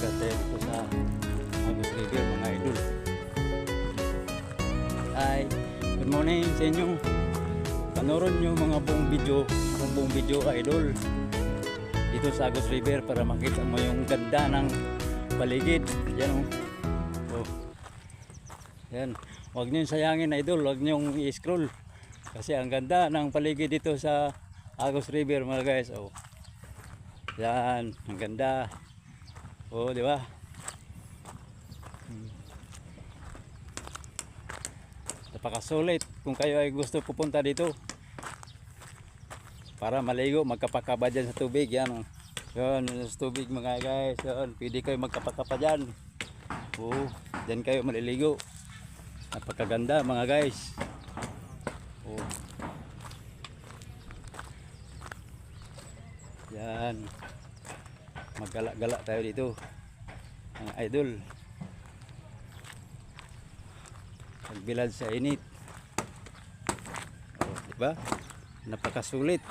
dagat tayo dito sa Agus River mga idol. Hi, good morning sa inyo. Panoorin nyo mga buong video idol dito sa Agus River para makita mo yung ganda ng paligid. Yan oh. Yan, huwag nyo sayangin idol, huwag nyo i-scroll kasi ang ganda ng paligid dito sa Agus River mga guys. Oh. Yan, ang ganda. Oh, di ba? Napakasulit kung kayo ay gusto pupunta dito para maligo, magkapakaba dyan sa tubig. Yan, yan sa tubig mga guys. Yan, pwede kayo magkapakapa dyan. Oh, dyan kayo maliligo. Napakaganda mga guys. Oh. Yan, maggala-gala tayo dito mga idol, pagbilad sa init. Oh, diba? Napakasulit.